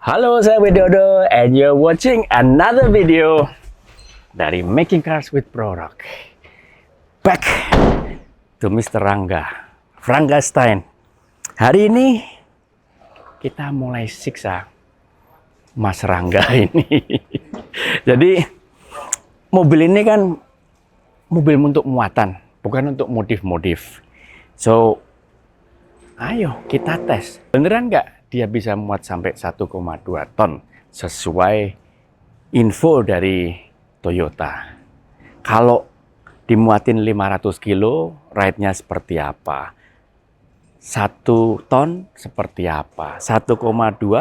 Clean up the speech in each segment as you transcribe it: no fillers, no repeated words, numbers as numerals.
Halo, saya Widodo and you're watching another video dari Making Cars with Bro Rock. Back to Mr. Rangga, Frankenstein. Hari ini kita mulai siksa Mas Rangga ini. Jadi mobil ini kan mobil untuk muatan, bukan untuk modif-modif. So, ayo kita tes. Beneran nggak dia bisa muat sampai 1,2 ton sesuai info dari Toyota? Kalau dimuatin 500 kilo, ride-nya seperti apa? 1 ton seperti apa? 1,2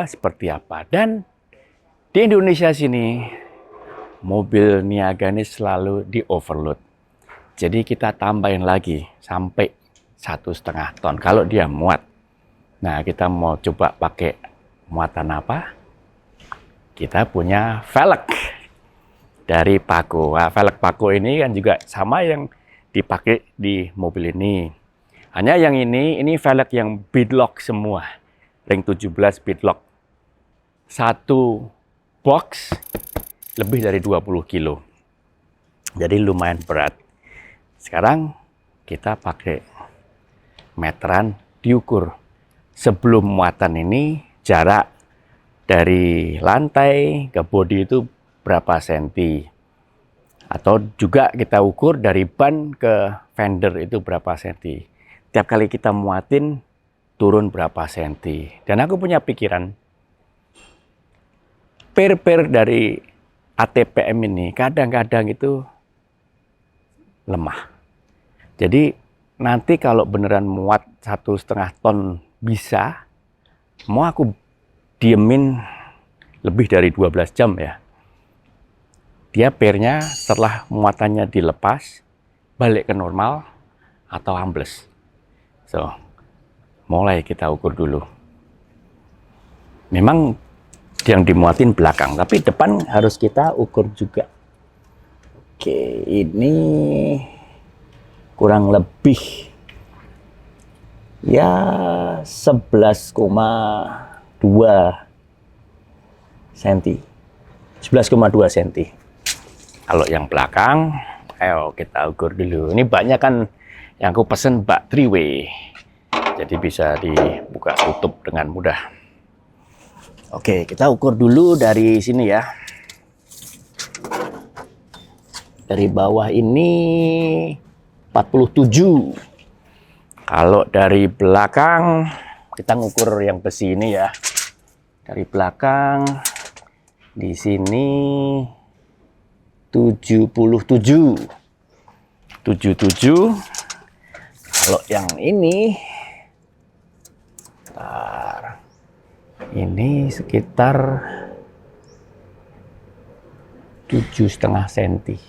seperti apa? Dan di Indonesia sini, mobil niaga ini selalu di overload. Jadi kita tambahin lagi sampai 1,5 ton kalau dia muat. Nah, kita mau coba pakai muatan apa? Kita punya velg dari Paco. Nah, velg Paco ini kan juga sama yang dipakai di mobil ini. Hanya yang ini velg yang beadlock semua. Ring 17 beadlock. Satu box lebih dari 20 kilo. Jadi lumayan berat. Sekarang kita pakai meteran diukur. Sebelum muatan ini jarak dari lantai ke bodi itu berapa senti. Atau juga kita ukur dari ban ke fender itu berapa senti. Tiap kali kita muatin turun berapa senti. Dan aku punya pikiran, per dari ATPM ini kadang-kadang itu lemah. Jadi nanti kalau beneran muat 1,5 ton bisa, mau aku diemin lebih dari 12 jam ya. Dia pernya setelah muatannya dilepas, balik ke normal atau ambles. So, mulai kita ukur dulu. Memang yang dimuatin belakang, tapi depan harus kita ukur juga. Oke, ini kurang lebih ya 11,2 cm. 11,2 cm. Kalau yang belakang, ayo kita ukur dulu. Ini banyak kan yang aku pesen bak 3-way. Jadi bisa dibuka tutup dengan mudah. Oke, kita ukur dulu dari sini ya. Dari bawah ini 47. Kalau dari belakang, kita ngukur yang besi ini ya. Dari belakang, di sini 77. 77. Kalau yang ini, ini sekitar 7,5 cm.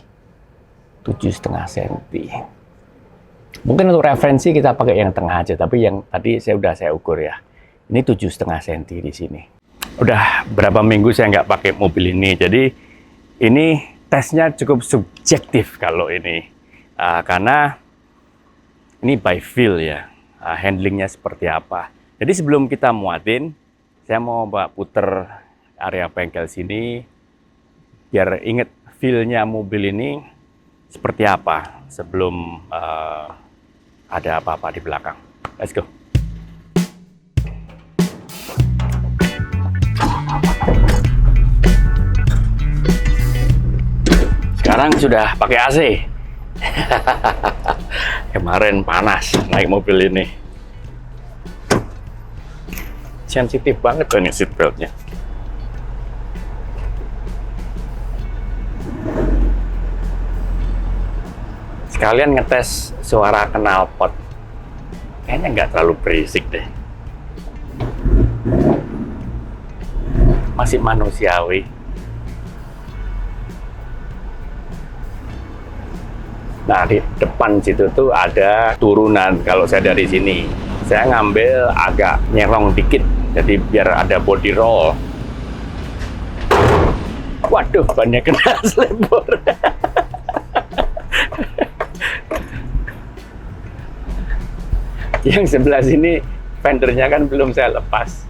7,5 cm. Mungkin untuk referensi kita pakai yang tengah aja, tapi yang tadi saya ukur ya. Ini 7,5 cm di sini. Udah berapa minggu saya nggak pakai mobil ini, jadi ini tesnya cukup subjektif kalau ini. Karena ini by feel ya, handlingnya seperti apa. Jadi sebelum kita muatin, saya mau puter area bengkel sini, biar inget feel-nya mobil ini seperti apa sebelum ada apa-apa di belakang. Let's go. Sekarang sudah pakai AC. Kemarin panas naik mobil ini. Sensitif banget tuh nih seat beltnya. Sekalian ngetes suara knalpot. Kayaknya nggak terlalu berisik deh. Masih manusiawi. Nah, di depan situ tuh ada turunan. Kalau saya dari sini, saya ngambil agak nyerong dikit. Jadi biar ada body roll. Waduh, bannya kena selebor. Yang sebelah sini fendernya kan belum saya lepas.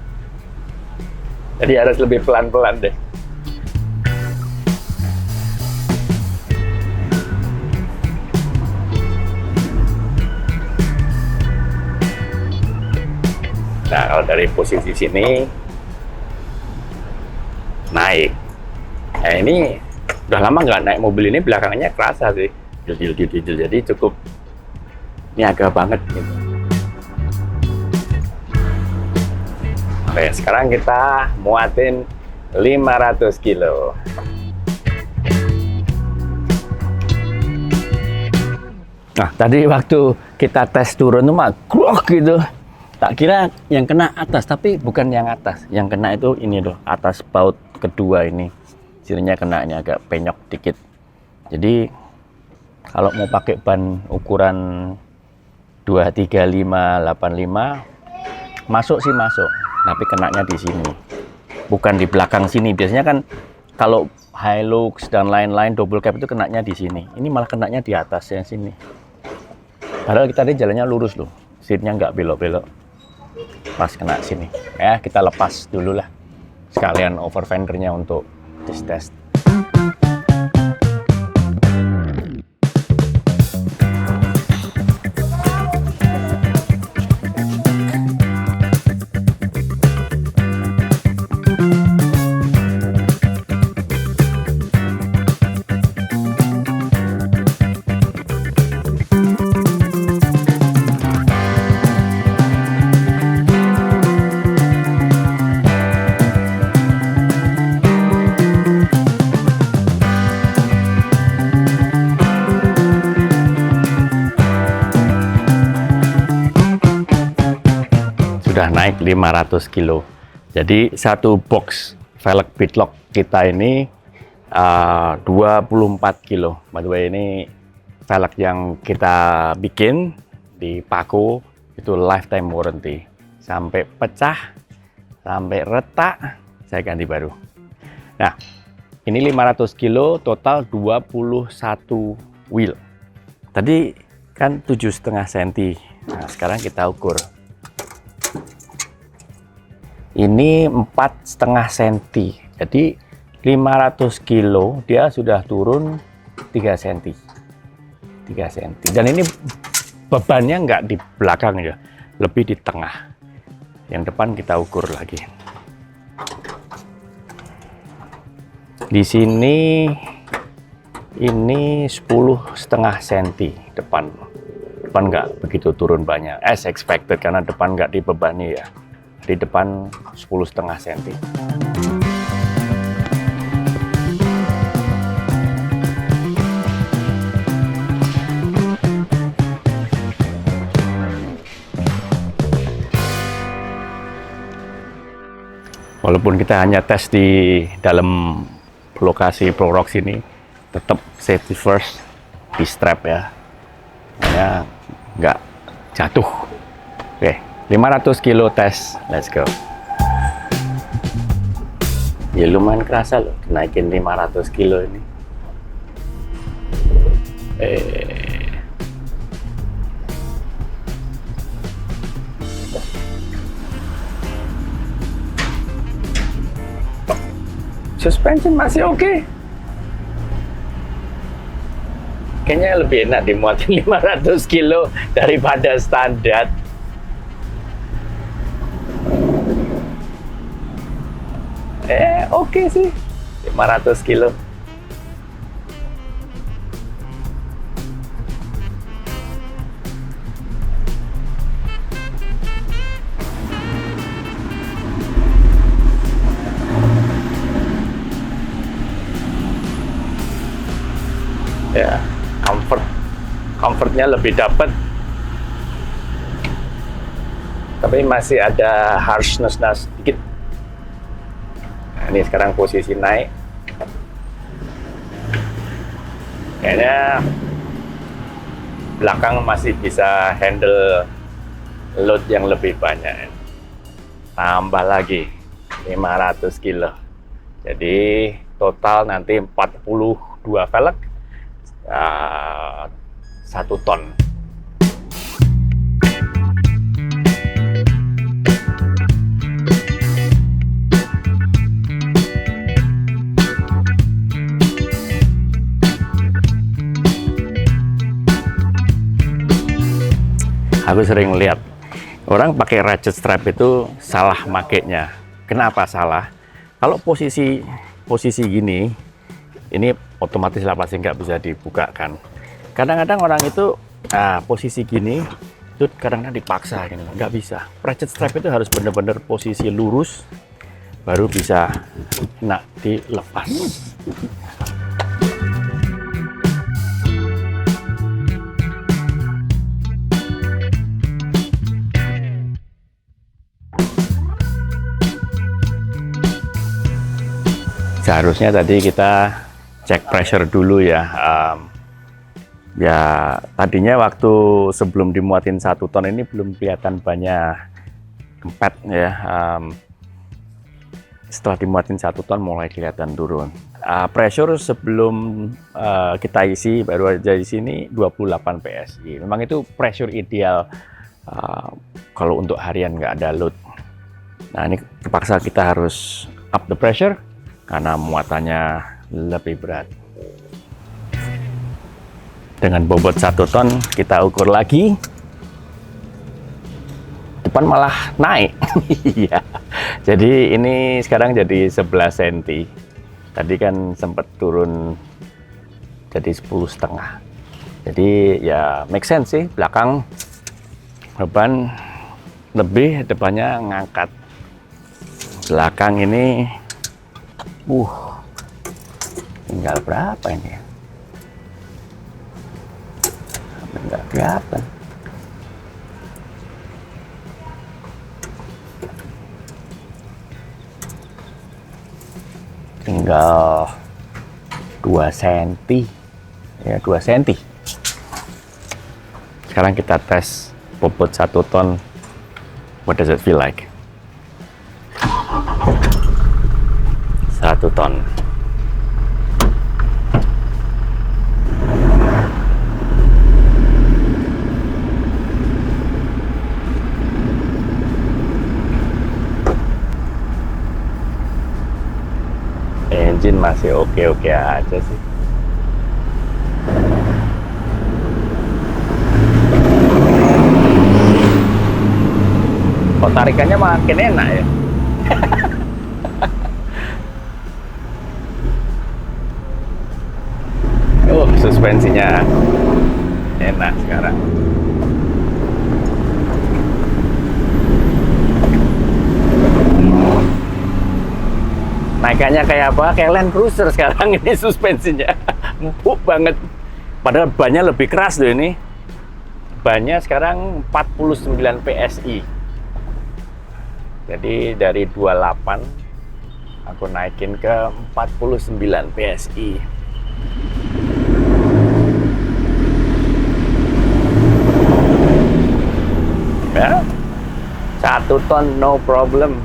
Jadi harus lebih pelan-pelan deh. Nah, kalau dari posisi sini naik. Nah, ini udah lama nggak naik mobil ini, belakangnya kerasa sih. Jadi cukup niaga banget gitu. Oke, sekarang kita muatin 500 kilo. Nah, tadi waktu kita tes turun tuh mah grok gitu. Tak kira yang kena atas, tapi bukan yang atas. Yang kena itu ini loh, atas baut kedua ini. Sininya kena, ini agak penyok dikit. Jadi kalau mau pakai ban ukuran 235/85 masuk sih masuk, tapi kenanya di sini. Bukan di belakang sini. Biasanya kan kalau Hilux dan lain-lain double cab itu kenanya di sini. Ini malah kenanya di atas yang sini. Padahal kita tadi jalannya lurus loh. Seatnya nggak belok-belok. Pas kena sini. Ya, kita lepas dulu lah. Sekalian over fendernya untuk tes. Sudah naik 500 kilo. Jadi satu box velg beadlock kita ini 24 kilo. By the way, ini velg yang kita bikin di Paco itu lifetime warranty. Sampai pecah, sampai retak, saya ganti baru. Nah, ini 500 kilo total 21 wheel. Tadi kan 7,5 cm. Nah, sekarang kita ukur. Ini 4,5 cm. Jadi 500 kilo dia sudah turun 3 cm. 3 cm. Dan ini bebannya nggak di belakang ya, lebih di tengah. Yang depan kita ukur lagi. Di sini ini 10,5 cm depan. Depan nggak begitu turun banyak, as expected, karena depan nggak dibebani ya. Di depan 10,5 cm. Walaupun kita hanya tes di dalam lokasi Prorock sini, tetap safety first, di strap ya, makanya nggak jatuh. Oke, 500 kilo tes, let's go. Ya lumayan kerasa loh, naikin 500 kilo ini. Suspension masih oke. Kayaknya lebih enak dimuatin 500 kilo daripada standar. Oke sih, 500 kilo. Ya, comfortnya lebih dapat, tapi masih ada harshness sedikit. Nah, ini sekarang posisi naik, kayaknya belakang masih bisa handle load yang lebih banyak. Tambah lagi 500 kilo, jadi total nanti 42 velg, 1 ton. Aku sering lihat orang pakai ratchet strap itu salah makainya. Kenapa salah? Kalau posisi gini, ini otomatis lah pasti nggak bisa dibuka kan. Kadang-kadang orang itu posisi gini itu kadang-kadang dipaksa gini, nggak bisa. Ratchet strap itu harus benar-benar posisi lurus, baru bisa dilepas. Seharusnya tadi kita cek pressure dulu ya. Ya tadinya waktu sebelum dimuatin 1 ton ini belum kelihatan banyak kempet ya. Setelah dimuatin 1 ton mulai kelihatan turun. Pressure sebelum kita isi baru aja di sini 28 PSI. Memang itu pressure ideal kalau untuk harian nggak ada load. Nah ini terpaksa kita harus up the pressure karena muatannya lebih berat. Dengan bobot 1 ton kita ukur lagi, depan malah naik. Iya. Jadi ini sekarang jadi 11 cm. Tadi kan sempat turun jadi 10,5. Jadi ya make sense sih, belakang beban lebih, depannya ngangkat. Belakang ini tinggal berapa ini ya? Nggak kelihatan. Tinggal 2 cm ya, 2 cm. Sekarang kita tes bobot 1 ton. What does it feel like? 1 ton. Engine masih oke-oke aja sih. Kok tarikannya makin enak ya? Suspensinya enak sekarang. Naikannya kayak apa? Kayak Land Cruiser sekarang ini suspensinya. Empuk banget. Padahal bannya lebih keras loh ini. Bannya sekarang 49 PSI. Jadi dari 28 aku naikin ke 49 PSI. Ya, 1 ton no problem.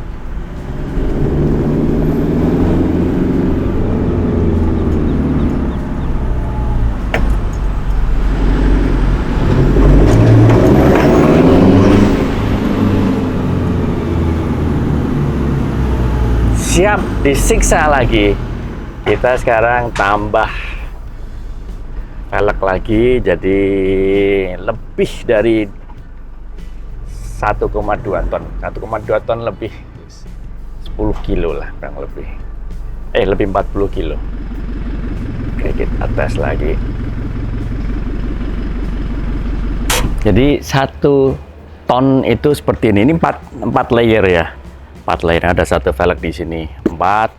Siap disiksa lagi. Kita sekarang tambah velg lagi, jadi lebih dari 1,2 ton. 1,2 ton lebih 10 kilo lah kurang lebih. Lebih 40 kilo. Oke, kita tes lagi. Jadi 1 ton itu seperti ini. Ini 4 layer ya. 4 layer, ada 1 velg di sini. 4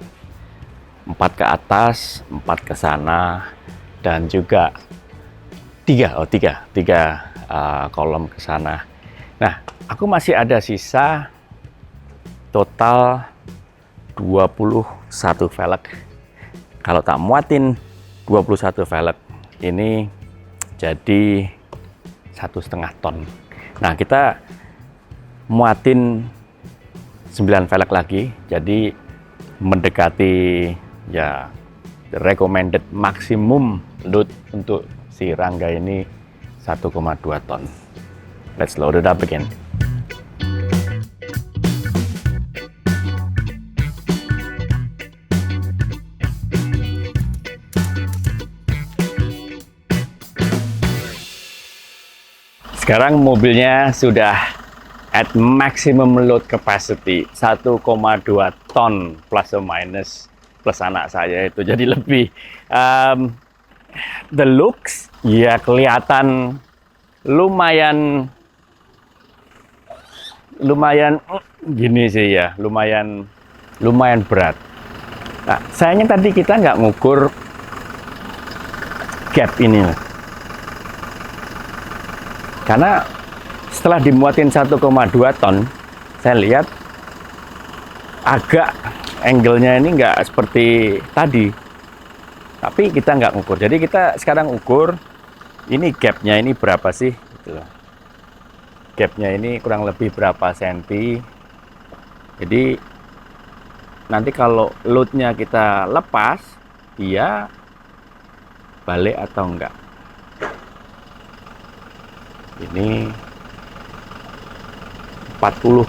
ke atas, 4 ke sana, dan juga 3 kolom ke sana. Nah, aku masih ada sisa total 21 velg. Kalau tak muatin 21 velg, ini jadi 1,5 ton. Nah, kita muatin 9 velg lagi, jadi mendekati ya recommended maksimum load untuk si Rangga ini 1,2 ton. Let's load it up again. Sekarang mobilnya sudah at maximum load capacity 1,2 ton plus or minus, plus anak saya itu jadi lebih. The looks ya kelihatan lumayan gini sih ya, lumayan berat. Nah, sayangnya tadi kita nggak ngukur gap ini, karena setelah dimuatin 1,2 ton, saya lihat agak angle-nya ini nggak seperti tadi. Tapi kita nggak ngukur. Jadi kita sekarang ukur ini gap-nya ini berapa sih? Gitu. Gap-nya ini kurang lebih berapa senti. Jadi nanti kalau load-nya kita lepas, dia balik atau enggak. Ini 40,12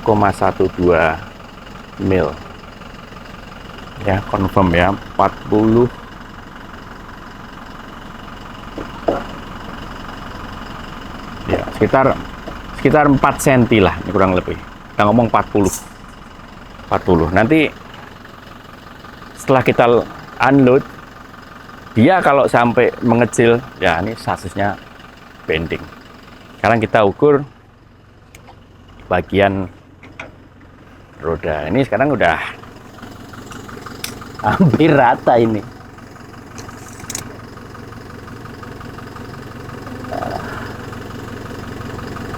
mil. Ya, confirm ya, 40. Ya, sekitar 4 cm lah, ini kurang lebih. Kita ngomong 40. Nanti setelah kita unload, dia kalau sampai mengecil, ya ini sasisnya bending. Sekarang kita ukur bagian roda. Ini sekarang udah hampir rata ini.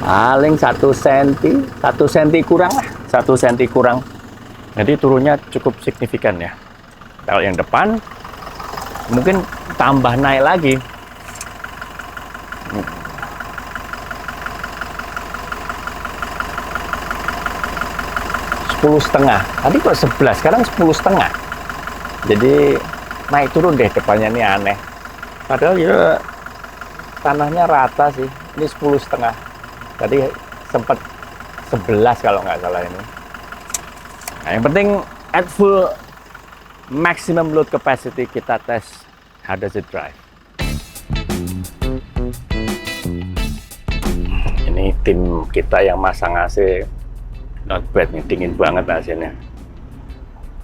Paling 1 cm kurang lah, 1 cm kurang. Jadi turunnya cukup signifikan ya. Kalau yang depan mungkin tambah naik lagi. 10,5. Tadi kok 11, sekarang 10,5. Jadi naik turun deh depannya, ini aneh. Padahal ya tanahnya rata sih. Ini 10,5. Tadi sempat 11 kalau nggak salah ini. Nah, yang penting at full maximum load capacity kita tes how does it drive. Ini tim kita yang masang AC not bad nih, dingin banget AC-nya.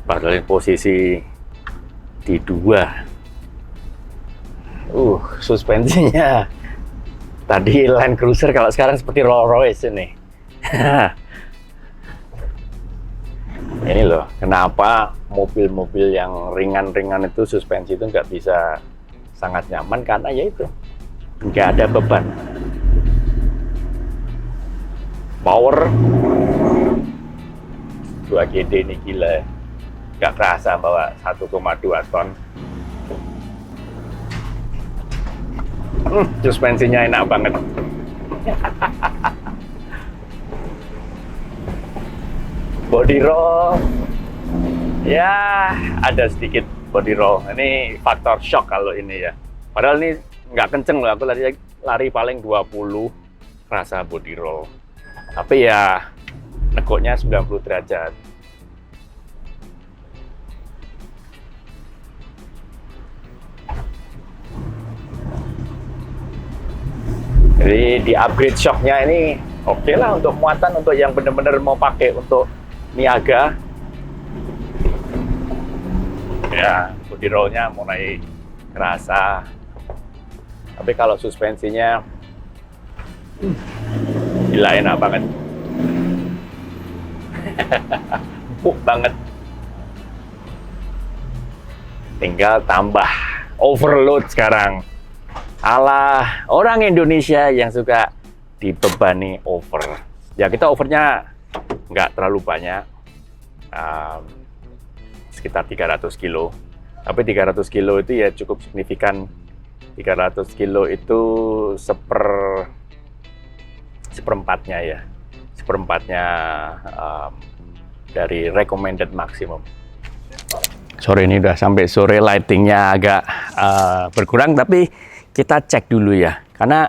Padahal posisi di 2. Suspensinya tadi Land Cruiser, kalau sekarang seperti Rolls Royce ini. Ini loh, kenapa mobil-mobil yang ringan-ringan itu suspensi itu nggak bisa sangat nyaman, karena ya itu nggak ada beban. Power 2GD ini gila, nggak kerasa bawa 1,2 ton. Suspensinya enak banget. Body roll, ya ada sedikit body roll. Ini faktor shock kalau ini ya. Padahal ini nggak kenceng loh, aku lari paling 20 rasa body roll. Tapi ya nekuknya 90 derajat. Jadi di upgrade shocknya ini oke lah untuk muatan, untuk yang benar-benar mau pakai untuk niaga. Ya, body rollnya mulai kerasa. Tapi kalau suspensinya gila, enak banget. Empuk banget. Tinggal tambah overload sekarang. Ala orang Indonesia yang suka dibebani over. Ya kita overnya nggak terlalu banyak, sekitar 300 kilo. Tapi 300 kilo itu ya cukup signifikan. 300 kilo itu seperempatnya ya. Seperempatnya dari recommended maximum. Sore ini udah sampai sore, lightingnya agak berkurang, tapi kita cek dulu ya. Karena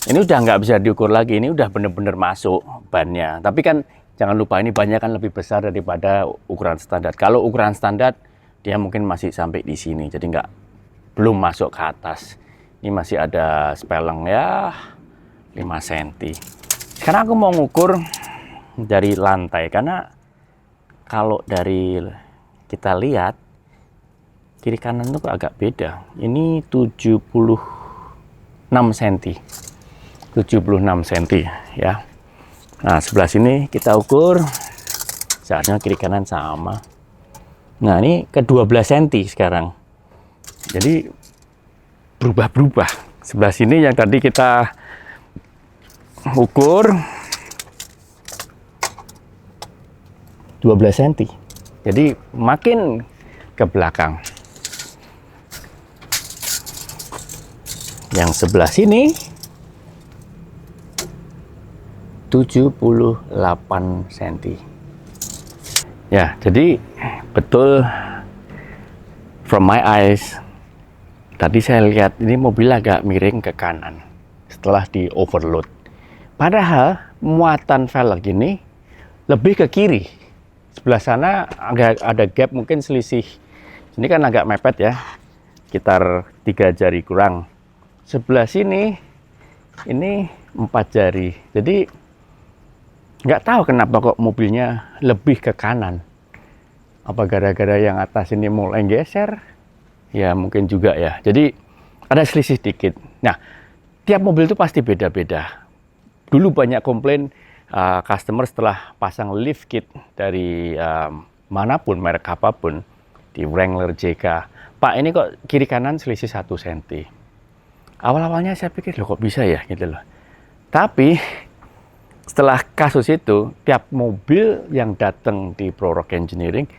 ini udah nggak bisa diukur lagi, ini udah bener-bener masuk bannya. Tapi kan jangan lupa ini bannya kan lebih besar daripada ukuran standar. Kalau ukuran standar dia mungkin masih sampai di sini, jadi belum masuk ke atas. Ini masih ada speleng ya 5 cm. Sekarang aku mau ngukur dari lantai, karena kalau dari kita lihat kiri kanan tuh agak beda. Ini 76 cm. 76 cm ya. Nah, sebelah sini kita ukur, seharusnya kiri kanan sama. Nah, ini ke 12 cm sekarang. Jadi berubah-berubah. Sebelah sini yang tadi kita ukur 12 cm. Jadi makin ke belakang. Yang sebelah sini 78 cm. Ya, jadi betul, from my eyes, tadi saya lihat ini mobil agak miring ke kanan setelah di overload. Padahal muatan velg ini lebih ke kiri. Sebelah sana agak ada gap, mungkin selisih. Ini kan agak mepet ya, sekitar 3 jari kurang. Sebelah sini ini 4 jari. Jadi nggak tahu kenapa kok mobilnya lebih ke kanan. Apa gara-gara yang atas ini mulai geser? Ya mungkin juga ya. Jadi ada selisih dikit. Nah, tiap mobil itu pasti beda-beda. Dulu banyak komplain customer setelah pasang lift kit dari manapun, merek apapun, di Wrangler, JK, Pak ini kok kiri kanan selisih 1 cm. Awal-awalnya saya pikir, loh kok bisa ya gitu loh. Tapi setelah kasus itu, tiap mobil yang datang di Prorock Engineering,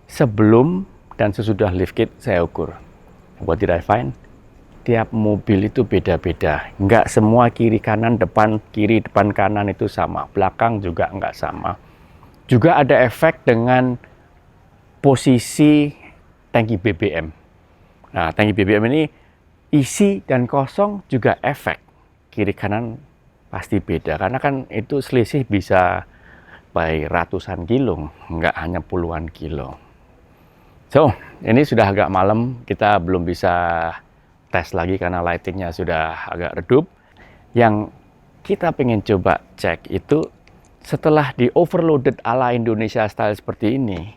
sebelum dan sesudah lift kit saya ukur. What did I find? Tiap mobil itu beda-beda. Nggak semua kiri kanan, depan kiri, depan kanan itu sama. Belakang juga nggak sama. Juga ada efek dengan posisi tangki BBM. Nah, tangki BBM ini isi dan kosong juga efek. Kiri kanan pasti beda. Karena kan itu selisih bisa by ratusan kilo, nggak hanya puluhan kilo. So, ini sudah agak malam. Kita belum bisa tes lagi karena lightingnya sudah agak redup. Yang kita pengen coba cek itu setelah di overloaded ala Indonesia style seperti ini,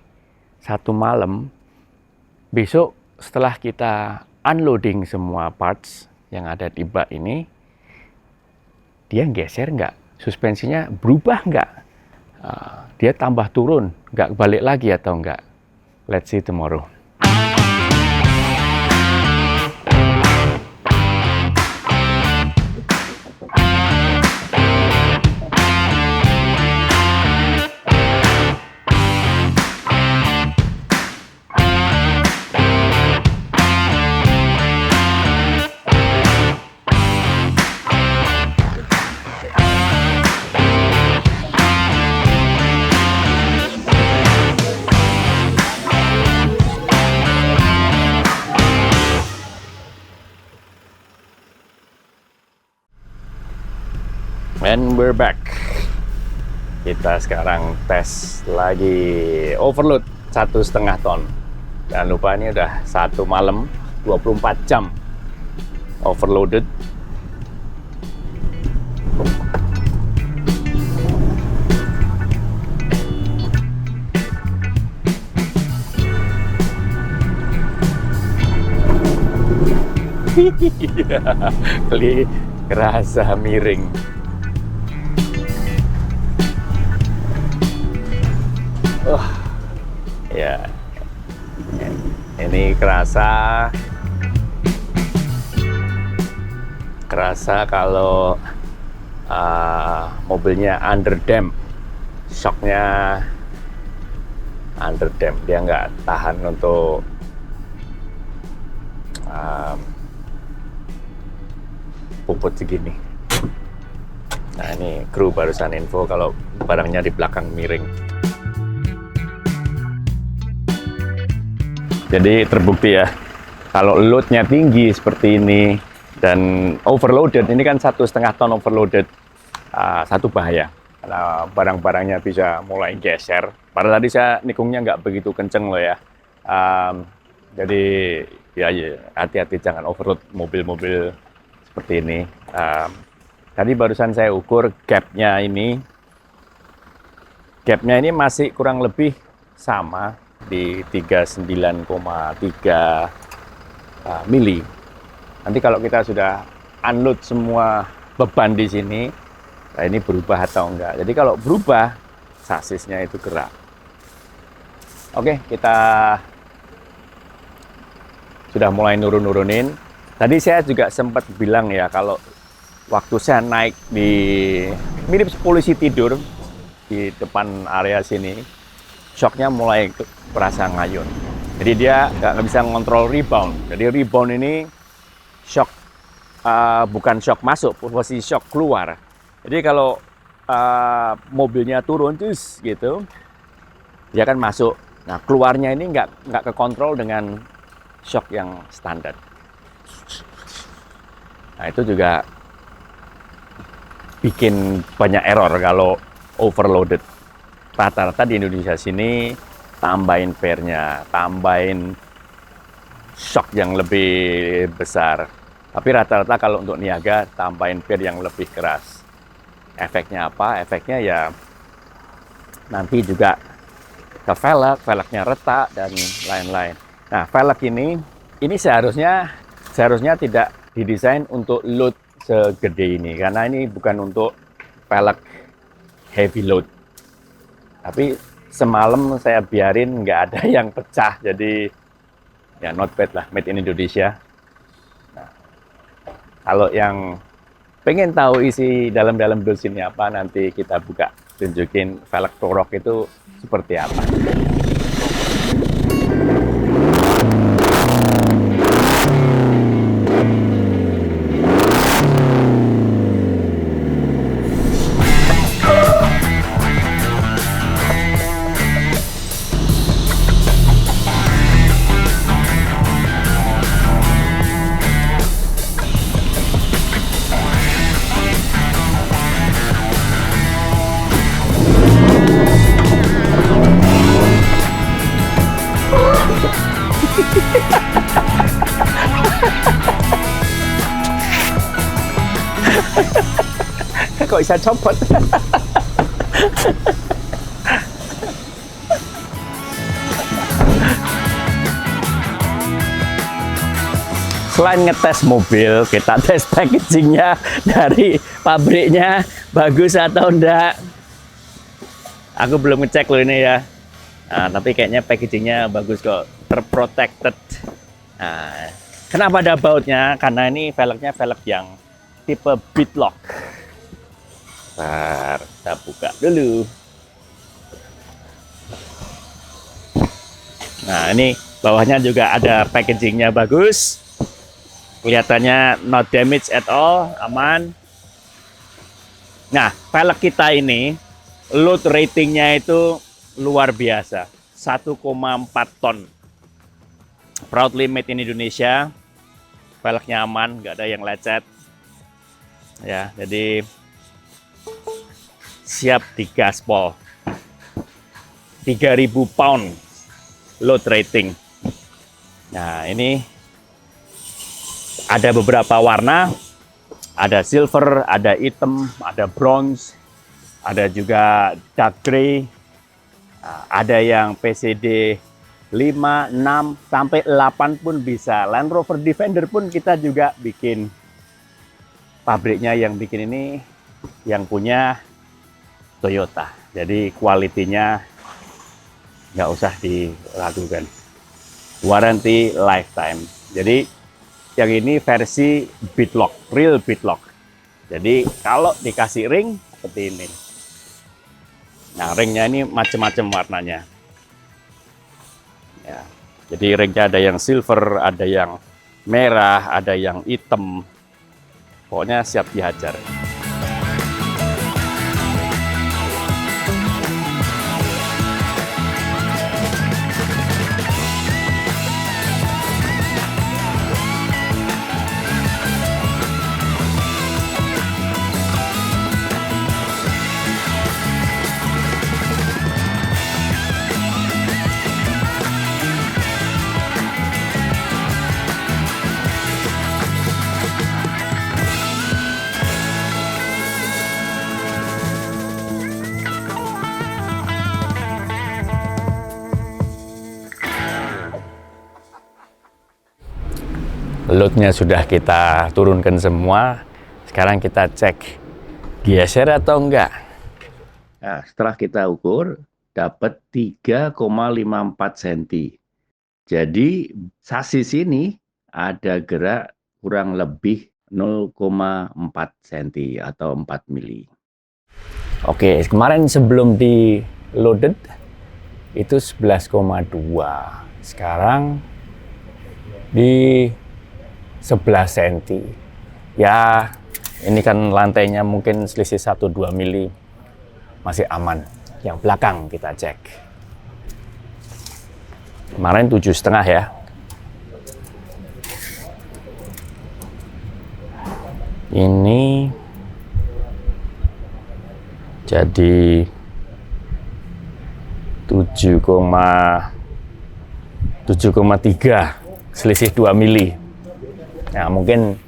satu malam, besok setelah kita unloading semua parts yang ada di bak ini, dia geser nggak? Suspensinya berubah nggak? Dia tambah turun, nggak balik lagi atau nggak? Let's see tomorrow. And we're back. Kita sekarang tes lagi overload 1,5 ton. Jangan lupa ini udah 1 malam, 24 jam overloaded. Kerasa miring. Ya, ini kerasa kalau mobilnya underdamp, shocknya underdamp, dia nggak tahan untuk puput segini. Nah, ini kru barusan info kalau barangnya di belakang miring. Jadi terbukti ya, kalau loadnya tinggi seperti ini dan overloaded, ini kan 1,5 ton overloaded, satu bahaya karena barang-barangnya bisa mulai geser. Padahal tadi saya nikungnya nggak begitu kenceng loh ya. Jadi ya hati-hati, jangan overload mobil-mobil seperti ini. Tadi barusan saya ukur gapnya ini. Gapnya ini masih kurang lebih sama di 39,3 mili. Nanti kalau kita sudah unload semua beban di sini, nah ini berubah atau enggak. Jadi kalau berubah, sasisnya itu gerak. Oke, kita sudah mulai nurunin. Tadi saya juga sempat bilang ya, kalau waktu saya naik di mirip polisi tidur di depan area sini, shocknya mulai berasa ngayun. Jadi dia nggak bisa ngontrol rebound. Jadi rebound ini shock, bukan shock masuk, posisi shock keluar. Jadi kalau mobilnya turun terus gitu, dia kan masuk. Nah keluarnya ini nggak kekontrol dengan shock yang standar. Nah itu juga bikin banyak error kalau overloaded. Rata-rata di Indonesia sini tambahin fairnya, tambahin shock yang lebih besar. Tapi rata-rata kalau untuk niaga tambahin fair yang lebih keras. Efeknya apa? Efeknya ya nanti juga ke velgnya retak dan lain-lain. Nah, velg ini seharusnya tidak didesain untuk load segede ini, karena ini bukan untuk velg heavy load. Tapi semalam saya biarin nggak ada yang pecah, jadi ya not bad lah, made in Indonesia. Nah, kalau yang pengen tahu isi dalam-dalam build ini apa, nanti kita buka, tunjukin velg Prorock itu seperti apa. Kok bisa copot? Selain ngetes mobil, kita tes packagingnya dari pabriknya bagus atau enggak. Aku belum ngecek loh ini ya. Nah, tapi kayaknya packagingnya bagus kok, terprotected. Nah, kenapa ada bautnya? Karena ini velgnya velg yang tipe beadlock. Bentar, kita buka dulu. Nah, ini bawahnya juga ada packagingnya bagus. Kelihatannya not damage at all, aman. Nah, velg kita ini load ratingnya itu luar biasa, 1,4 ton. Proudly made in Indonesia. Velgnya aman, nggak ada yang lecet. Ya, jadi siap digaspol. 3.000 pound load rating. Nah, ini ada beberapa warna. Ada silver, ada hitam, ada bronze, ada juga dark gray. Nah, ada yang PCD 5, 6, sampai 8 pun bisa. Land Rover Defender pun kita juga bikin. Pabriknya yang bikin ini yang punya Toyota. Jadi kualitinya nggak usah diragukan. Warranty lifetime. Jadi yang ini versi beadlock, real beadlock. Jadi kalau dikasih ring seperti ini. Nah, ringnya ini macam-macam warnanya. Ya, jadi ringnya ada yang silver, ada yang merah, ada yang hitam. Pokoknya siap dihajar. Loadnya sudah kita turunkan semua. Sekarang kita cek geser atau enggak. Nah, setelah kita ukur dapat 3,54 cm. Jadi sasis ini ada gerak kurang lebih 0,4 cm atau 4 mili. Oke, kemarin sebelum di loaded itu 11,2. Sekarang di 11 cm. Ya, ini kan lantainya mungkin selisih 1-2 mili. Masih aman. Yang belakang kita cek. Kemarin 7,5 ya. Ini jadi 7,3, selisih 2 mili. Nah, mungkin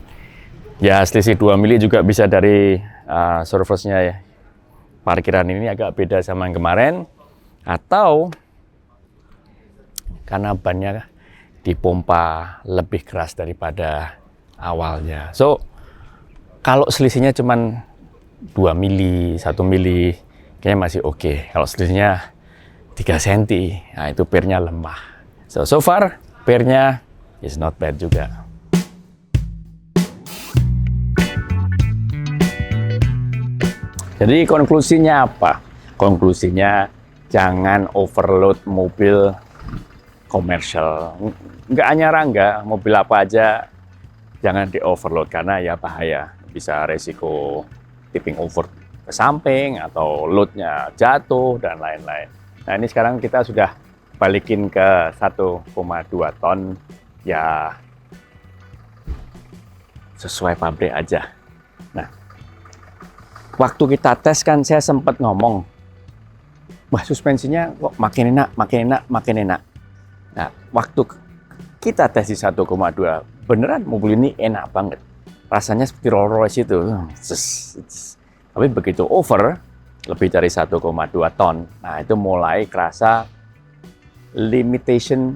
ya selisih 2 mili juga bisa dari surface-nya ya. Parkiran ini agak beda sama yang kemarin, atau karena bannya dipompa lebih keras daripada awalnya. So, kalau selisihnya cuma 2 mili, 1 mili, kayaknya masih oke. Kalau selisihnya 3 cm, nah itu pernya lemah. So far, pernya is not bad juga. Jadi konklusinya apa? Konklusinya jangan overload mobil komersial. Nggak hanya Rangga, mobil apa aja jangan di overload karena ya bahaya. Bisa resiko tipping over ke samping atau loadnya jatuh dan lain-lain. Nah, ini sekarang kita sudah balikin ke 1,2 ton, ya sesuai pabrik aja. Nah, waktu kita tes kan saya sempat ngomong, wah suspensinya kok makin enak, makin enak, makin enak. Nah, waktu kita tes di 1,2, beneran mobil ini enak banget. Rasanya seperti Rolls Royce itu. Tapi begitu over, lebih dari 1,2 ton. Nah, itu mulai kerasa limitation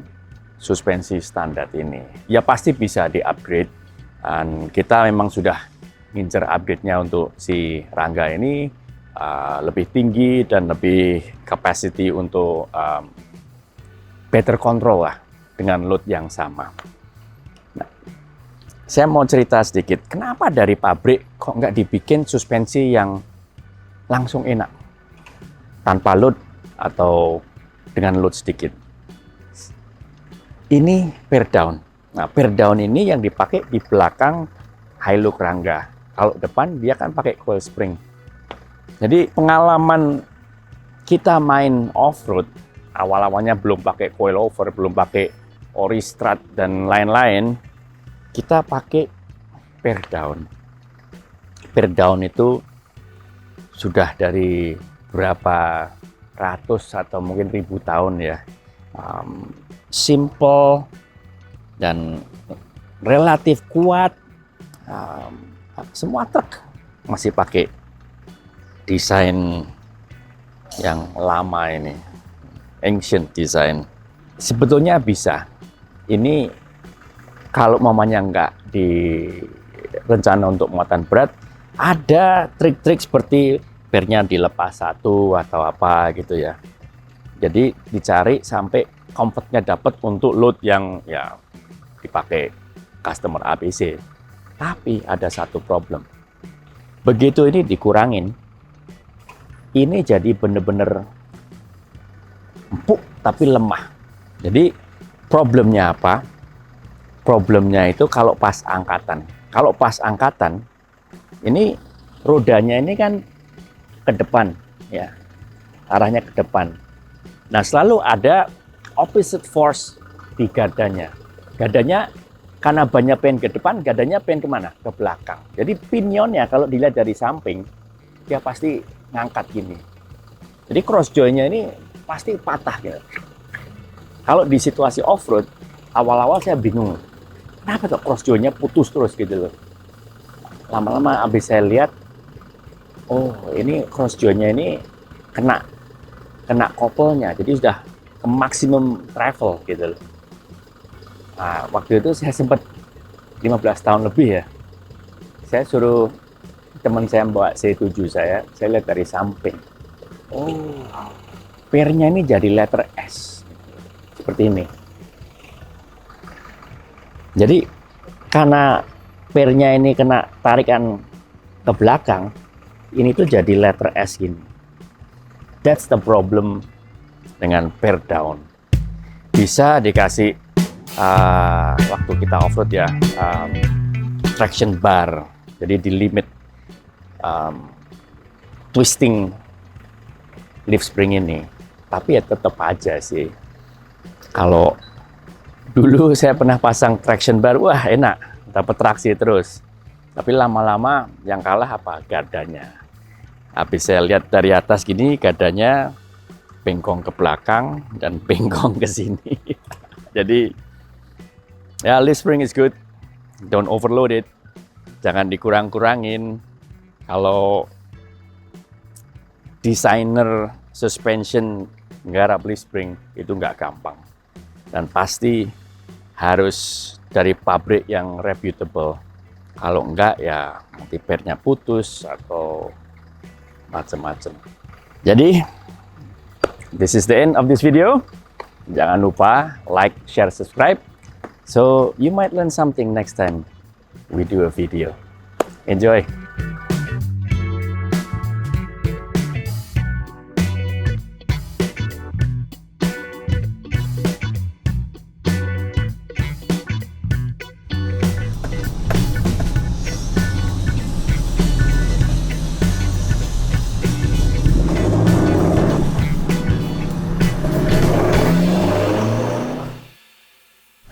suspensi standar ini. Ya pasti bisa di-upgrade. Dan kita memang sudah ngincer upgrade-nya untuk si Rangga ini lebih tinggi dan lebih capacity untuk better control lah dengan load yang sama. Nah, saya mau cerita sedikit, kenapa dari pabrik kok nggak dibikin suspensi yang langsung enak, tanpa load atau dengan load sedikit. Ini per down. Nah, per down ini yang dipakai di belakang Hilux Rangga. Kalau depan dia kan pakai coil spring. Jadi pengalaman kita main off-road, awal-awalnya belum pakai coilover, belum pakai Oristrat dan lain-lain, kita pakai per down. Per down itu sudah dari berapa ratus atau mungkin ribu tahun ya. Simple dan relatif kuat. Semua truk masih pakai desain yang lama ini, ancient design. Sebetulnya bisa. Ini kalau mamanya nggak direncana untuk muatan berat, ada trik-trik seperti pernya dilepas satu atau apa gitu ya. Jadi dicari sampai comfortnya dapat untuk load yang ya dipakai customer ABC. Tapi ada satu problem. Begitu ini dikurangin, ini jadi bener-bener empuk tapi lemah. Jadi problemnya apa? Problemnya itu kalau pas angkatan. Kalau pas angkatan, ini rodanya ini kan ke depan, ya, arahnya ke depan. Nah, selalu ada opposite force di gadanya. Gadanya karena banyak pengen ke depan, gadanya pengen kemana? Ke belakang. Jadi pinionnya kalau dilihat dari samping, dia pasti ngangkat gini. Jadi cross joint-nya ini pasti patah gitu. Kalau di situasi off-road, awal-awal saya bingung. Kenapa tuh cross joint-nya putus terus gitu loh. Lama-lama habis saya lihat, oh ini cross joint-nya ini kena kopelnya. Jadi sudah ke maksimum travel gitu loh. Nah, waktu itu saya sempat 15 tahun lebih ya. Saya suruh teman saya bawa C7 saya lihat dari samping. Oh, pernya ini jadi letter S. Seperti ini. Jadi, karena pernya ini kena tarikan ke belakang, ini tuh jadi letter S gini. That's the problem dengan per down. Bisa dikasih waktu kita off-road ya, traction bar. Jadi di limit twisting leaf spring ini. Tapi ya tetap aja sih. Kalau dulu saya pernah pasang traction bar, wah enak, dapat traksi terus. Tapi lama-lama yang kalah apa? Gadanya. Habis saya lihat dari atas gini, gadanya bengkong ke belakang dan bengkong ke sini. Jadi ya, leaf spring is good. Don't overload it. Jangan dikurang-kurangin. Kalau desainer suspension nggarap leaf spring itu nggak gampang. Dan pasti harus dari pabrik yang reputable. Kalau enggak ya nanti pernya putus atau macam-macam. Jadi, this is the end of this video. Jangan lupa like, share, subscribe. So you might learn something next time we do a video. Enjoy!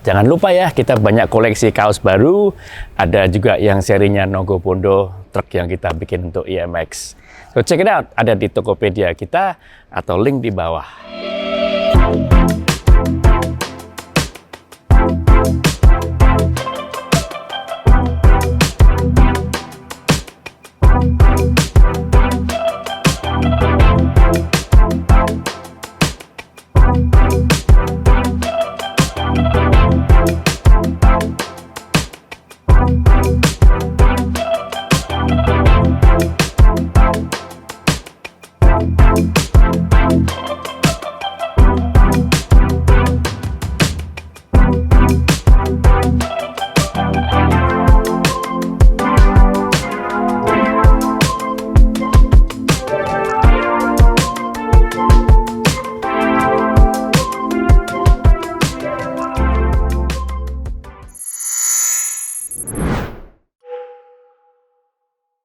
Jangan lupa ya, kita banyak koleksi kaos baru. Ada juga yang serinya Nogo Bondo, truk yang kita bikin untuk IMX. So check it out, ada di Tokopedia kita atau link di bawah.